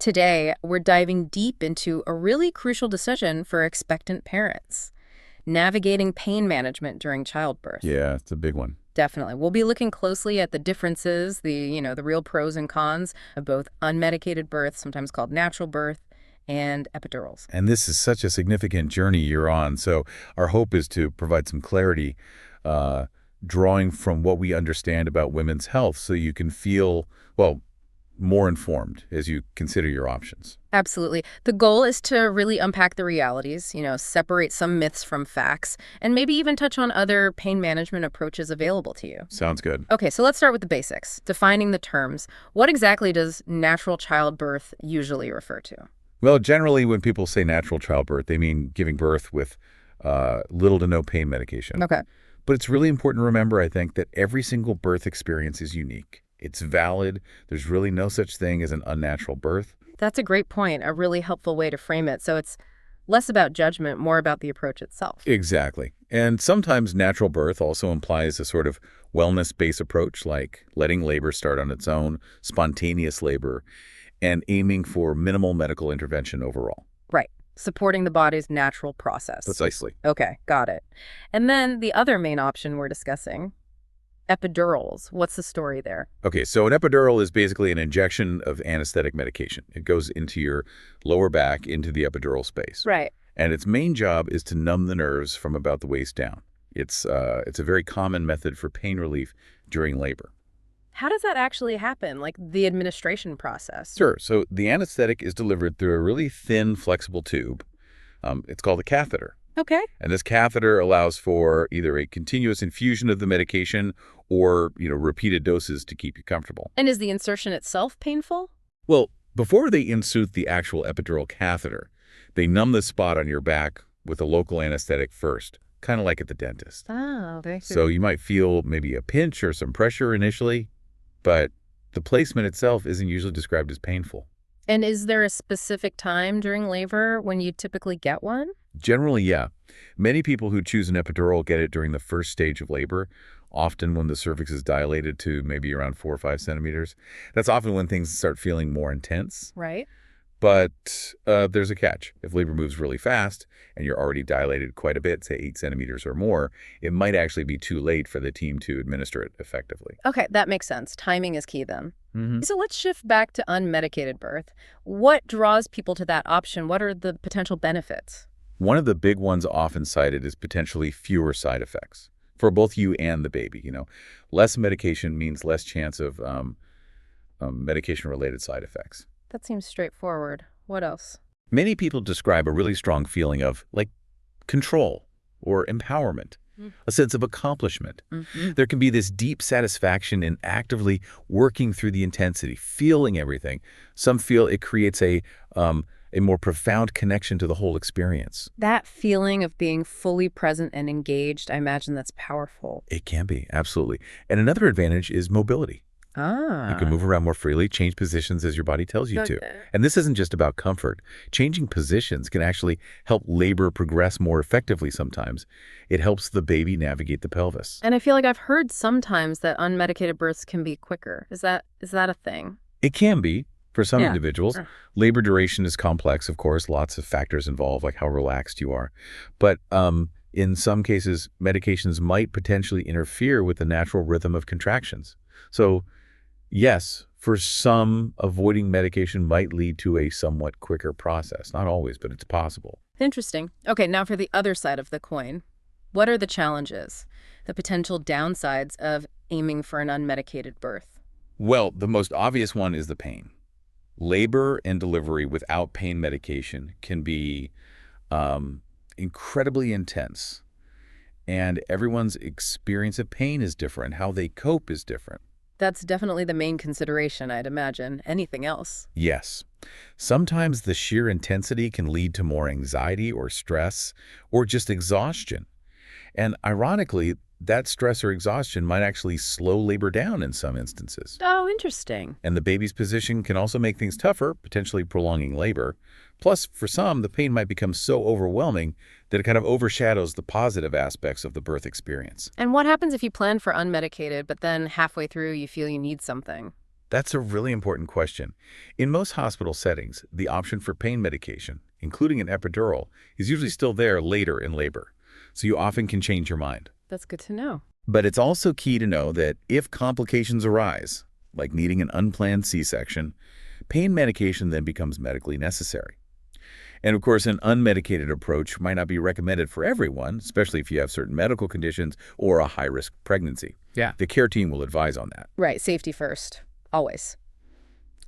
Today, we're diving deep into a really crucial decision for expectant parents: navigating pain management during childbirth. Yeah, it's a big one. Definitely. We'll be looking closely at the differences, the real pros and cons of both unmedicated birth, sometimes called natural birth, and epidurals. And this is such a significant journey you're on. So our hope is to provide some clarity, uh, drawing from what we understand about women's health so you can feel, well, more informed as you consider your options. Absolutely. The goal is to really unpack the realities, separate some myths from facts, and maybe even touch on other pain management approaches available to you. Sounds good. Okay, so let's start with the basics, defining the terms. What exactly does natural childbirth usually refer to? Well, generally when people say natural childbirth, they mean giving birth with little to no pain medication. Okay. But it's really important to remember, I think, that every single birth experience is unique. It's valid. There's really no such thing as an unnatural birth. That's a great point, a really helpful way to frame it. So it's less about judgment, more about the approach itself. Exactly. And sometimes natural birth also implies a sort of wellness-based approach, like letting labor start on its own, spontaneous labor, and aiming for minimal medical intervention overall. Right. Supporting the body's natural process. Precisely. Okay, got it. And then the other main option we're discussing, epidurals. What's the story there? Okay, so an epidural is basically an injection of anesthetic medication. It goes into your lower back, into the epidural space. Right. And its main job is to numb the nerves from about the waist down. It's a very common method for pain relief during labor. How does that actually happen, like the administration process? Sure. So the anesthetic is delivered through a really thin, flexible tube. It's called a catheter. Okay. And this catheter allows for either a continuous infusion of the medication or, repeated doses to keep you comfortable. And is the insertion itself painful? Well, before they insert the actual epidural catheter, they numb the spot on your back with a local anesthetic first, kind of like at the dentist. Oh, very So you might feel maybe a pinch or some pressure initially, but the placement itself isn't usually described as painful. And is there a specific time during labor when you typically get one? Generally, yeah. Many people who choose an epidural get it during the first stage of labor, often when the cervix is dilated to maybe around 4 or 5 centimeters. That's often when things start feeling more intense. Right. But there's a catch. If labor moves really fast and you're already dilated quite a bit, say 8 centimeters or more, it might actually be too late for the team to administer it effectively. Okay, that makes sense. Timing is key then. Mm-hmm. So let's shift back to unmedicated birth. What draws people to that option? What are the potential benefits? One of the big ones often cited is potentially fewer side effects for both you and the baby. Less medication means less chance of medication-related side effects. That seems straightforward. What else? Many people describe a really strong feeling of, control or empowerment, a sense of accomplishment. Mm-hmm. There can be this deep satisfaction in actively working through the intensity, feeling everything. Some feel it creates a more profound connection to the whole experience. That feeling of being fully present and engaged, I imagine that's powerful. It can be, absolutely. And another advantage is mobility. You can move around more freely, change positions as your body tells you to. And this isn't just about comfort. Changing positions can actually help labor progress more effectively sometimes. It helps the baby navigate the pelvis. And I feel like I've heard sometimes that unmedicated births can be quicker. Is that a thing? It can be for some Yeah. individuals. Sure. Labor duration is complex, of course. Lots of factors involved, like how relaxed you are. But in some cases, medications might potentially interfere with the natural rhythm of contractions. So yes, for some, avoiding medication might lead to a somewhat quicker process. Not always, but it's possible. Interesting. Okay, now for the other side of the coin. What are the challenges, the potential downsides of aiming for an unmedicated birth? Well, the most obvious one is the pain. Labor and delivery without pain medication can be incredibly intense. And everyone's experience of pain is different. How they cope is different. That's definitely the main consideration, I'd imagine. Anything else? Yes. Sometimes the sheer intensity can lead to more anxiety or stress or just exhaustion. And ironically, that stress or exhaustion might actually slow labor down in some instances. Oh, interesting. And the baby's position can also make things tougher, potentially prolonging labor. Plus, for some, the pain might become so overwhelming that it kind of overshadows the positive aspects of the birth experience. And what happens if you plan for unmedicated, but then halfway through you feel you need something? That's a really important question. In most hospital settings, the option for pain medication, including an epidural, is usually still there later in labor, so you often can change your mind. That's good to know. But it's also key to know that if complications arise, like needing an unplanned C-section, pain medication then becomes medically necessary. And of course, an unmedicated approach might not be recommended for everyone, especially if you have certain medical conditions or a high-risk pregnancy. Yeah. The care team will advise on that. Right, safety first, always.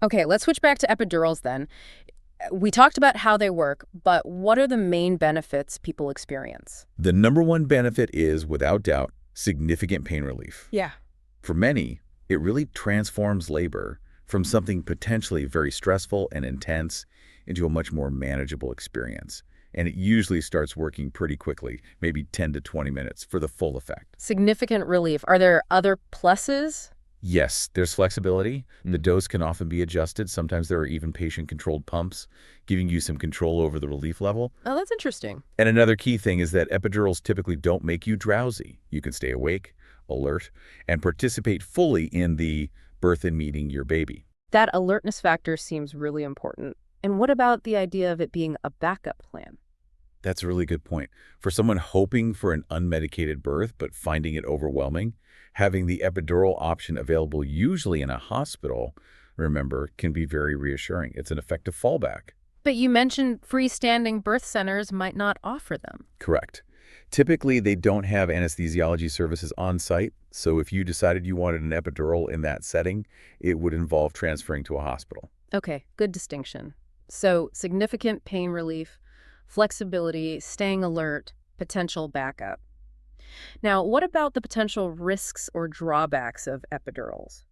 Okay, let's switch back to epidurals then. We talked about how they work, but what are the main benefits people experience? The number one benefit is, without doubt, significant pain relief. Yeah. For many, it really transforms labor from something potentially very stressful and intense into a much more manageable experience. And it usually starts working pretty quickly, maybe 10 to 20 minutes for the full effect. Significant relief. Are there other pluses? Yes, there's flexibility. The dose can often be adjusted. Sometimes there are even patient-controlled pumps, giving you some control over the relief level. Oh, that's interesting. And another key thing is that epidurals typically don't make you drowsy. You can stay awake, alert, and participate fully in the birth and meeting your baby. That alertness factor seems really important. And what about the idea of it being a backup plan? That's a really good point. For someone hoping for an unmedicated birth but finding it overwhelming, having the epidural option available usually in a hospital, remember, can be very reassuring. It's an effective fallback. But you mentioned freestanding birth centers might not offer them. Correct. Typically, they don't have anesthesiology services on site, so if you decided you wanted an epidural in that setting, it would involve transferring to a hospital. Okay, good distinction. So significant pain relief, flexibility, staying alert, potential backup. Now, what about the potential risks or drawbacks of epidurals?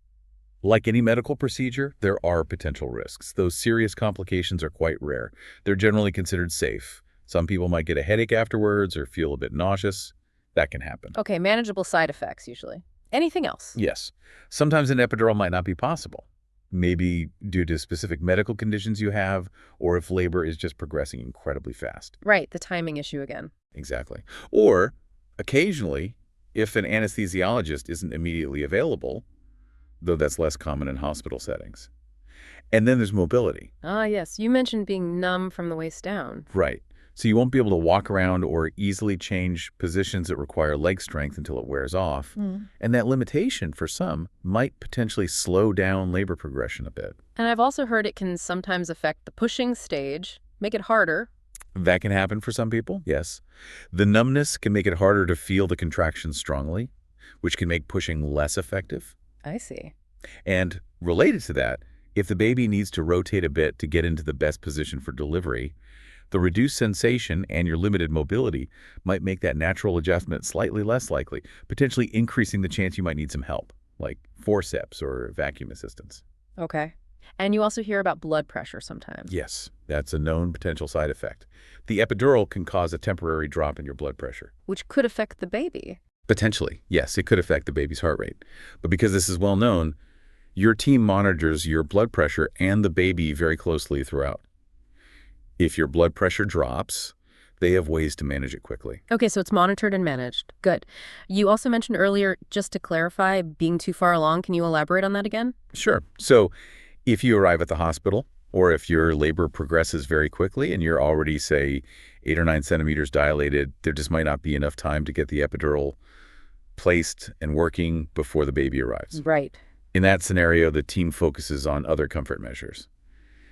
Like any medical procedure, there are potential risks. Those serious complications are quite rare. They're generally considered safe. Some people might get a headache afterwards or feel a bit nauseous. That can happen. Okay, manageable side effects usually. Anything else? Yes. Sometimes an epidural might not be possible. Maybe due to specific medical conditions you have, or if labor is just progressing incredibly fast. Right, the timing issue again. Exactly. Or, occasionally, if an anesthesiologist isn't immediately available, though that's less common in hospital settings. And then there's mobility. Ah, yes. You mentioned being numb from the waist down. Right. So you won't be able to walk around or easily change positions that require leg strength until it wears off. And that limitation, for some, might potentially slow down labor progression a bit. And I've also heard it can sometimes affect the pushing stage, make it harder. That can happen for some people, yes. The numbness can make it harder to feel the contractions strongly, which can make pushing less effective. I see. And related to that, if the baby needs to rotate a bit to get into the best position for delivery, the reduced sensation and your limited mobility might make that natural adjustment slightly less likely, potentially increasing the chance you might need some help, like forceps or vacuum assistance. Okay. And you also hear about blood pressure sometimes. Yes, that's a known potential side effect. The epidural can cause a temporary drop in your blood pressure. Which could affect the baby. Potentially, yes, it could affect the baby's heart rate. But because this is well known, your team monitors your blood pressure and the baby very closely throughout. If your blood pressure drops, they have ways to manage it quickly. Okay, so it's monitored and managed. Good. You also mentioned earlier, just to clarify, being too far along. Can you elaborate on that again? Sure. So if you arrive at the hospital, or if your labor progresses very quickly and you're already, say, 8 or 9 centimeters dilated, there just might not be enough time to get the epidural placed and working before the baby arrives. Right. In that scenario, the team focuses on other comfort measures.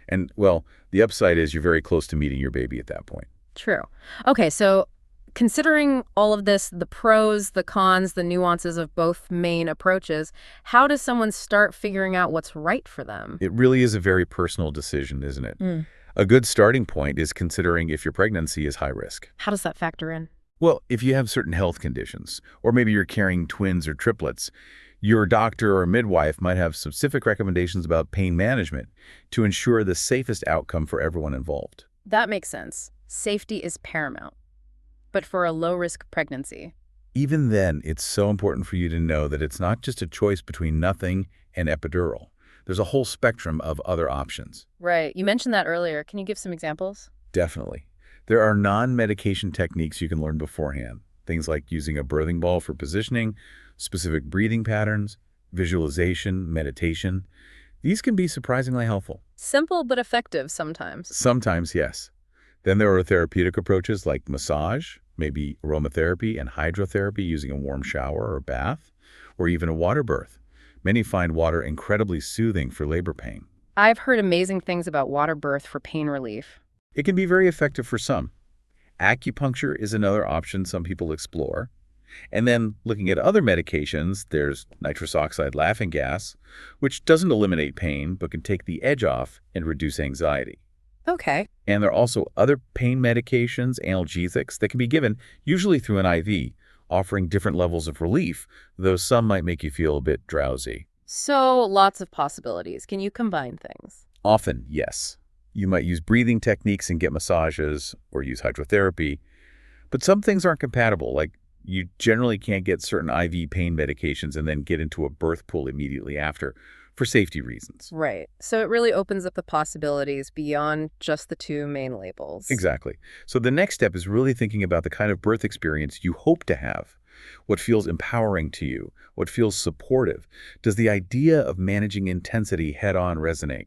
And, well, the upside is you're very close to meeting your baby at that point. True. Okay, so considering all of this, the pros, the cons, the nuances of both main approaches, how does someone start figuring out what's right for them? It really is a very personal decision, isn't it? A good starting point is considering if your pregnancy is high risk. How does that factor in? Well, if you have certain health conditions, or maybe you're carrying twins or triplets, your doctor or midwife might have specific recommendations about pain management to ensure the safest outcome for everyone involved. That makes sense. Safety is paramount. But for a low-risk pregnancy? Even then, it's so important for you to know that it's not just a choice between nothing and epidural. There's a whole spectrum of other options. Right. You mentioned that earlier. Can you give some examples? Definitely. There are non-medication techniques you can learn beforehand. Things like using a birthing ball for positioning, specific breathing patterns, visualization, meditation. These can be surprisingly helpful. Simple but effective sometimes. Sometimes, yes. Then there are therapeutic approaches like massage, maybe aromatherapy and hydrotherapy using a warm shower or bath, or even a water birth. Many find water incredibly soothing for labor pain. I've heard amazing things about water birth for pain relief. It can be very effective for some. Acupuncture is another option some people explore. And then looking at other medications, there's nitrous oxide laughing gas, which doesn't eliminate pain but can take the edge off and reduce anxiety. Okay. And there are also other pain medications, analgesics, that can be given, usually through an IV, offering different levels of relief, though some might make you feel a bit drowsy. So lots of possibilities. Can you combine things? Often, yes. You might use breathing techniques and get massages or use hydrotherapy, but some things aren't compatible, like you generally can't get certain IV pain medications and then get into a birth pool immediately after for safety reasons. Right. So it really opens up the possibilities beyond just the two main labels. Exactly. So the next step is really thinking about the kind of birth experience you hope to have. What feels empowering to you? What feels supportive? Does the idea of managing intensity head-on resonate?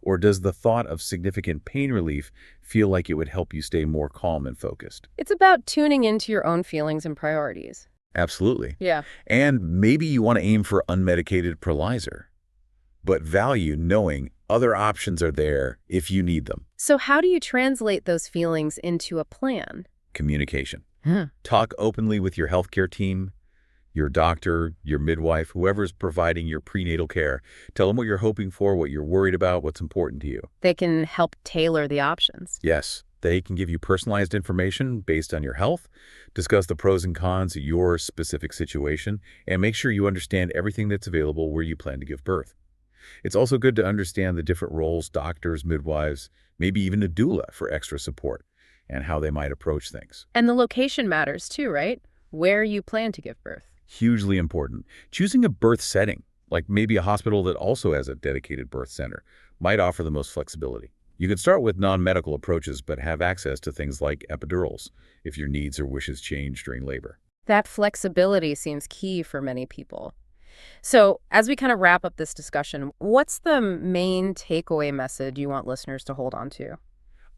Or does the thought of significant pain relief feel like it would help you stay more calm and focused? It's about tuning into your own feelings and priorities. Absolutely. Yeah. And maybe you want to aim for unmedicated Prolyzer, but value knowing other options are there if you need them. So how do you translate those feelings into a plan? Communication. Talk openly with your healthcare team, your doctor, your midwife, whoever's providing your prenatal care. Tell them what you're hoping for, what you're worried about, what's important to you. They can help tailor the options. Yes, they can give you personalized information based on your health, discuss the pros and cons of your specific situation, and make sure you understand everything that's available where you plan to give birth. It's also good to understand the different roles, doctors, midwives, maybe even a doula for extra support, and how they might approach things. And the location matters too, right? Where you plan to give birth. Hugely important. Choosing a birth setting, like maybe a hospital that also has a dedicated birth center, might offer the most flexibility. You could start with non-medical approaches, but have access to things like epidurals if your needs or wishes change during labor. That flexibility seems key for many people. So as we kind of wrap up this discussion, what's the main takeaway message you want listeners to hold on to?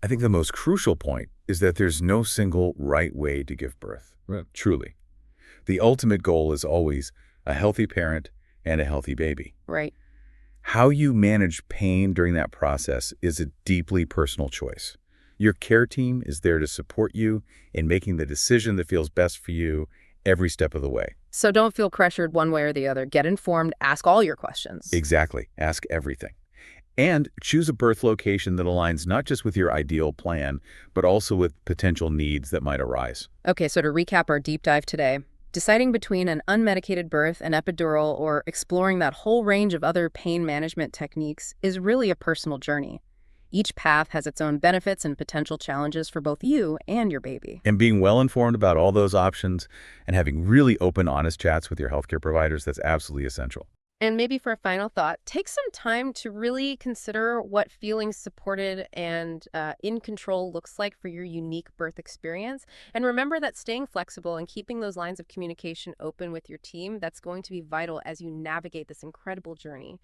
I think the most crucial point is that there's no single right way to give birth. Right. Truly. The ultimate goal is always a healthy parent and a healthy baby. Right. How you manage pain during that process is a deeply personal choice. Your care team is there to support you in making the decision that feels best for you every step of the way. So don't feel pressured one way or the other. Get informed. Ask all your questions. Exactly. Ask everything. And choose a birth location that aligns not just with your ideal plan, but also with potential needs that might arise. Okay, so to recap our deep dive today, deciding between an unmedicated birth, an epidural, or exploring that whole range of other pain management techniques is really a personal journey. Each path has its own benefits and potential challenges for both you and your baby. And being well informed about all those options and having really open, honest chats with your healthcare providers, that's absolutely essential. And maybe for a final thought, take some time to really consider what feeling supported and in control looks like for your unique birth experience. And remember that staying flexible and keeping those lines of communication open with your team, that's going to be vital as you navigate this incredible journey.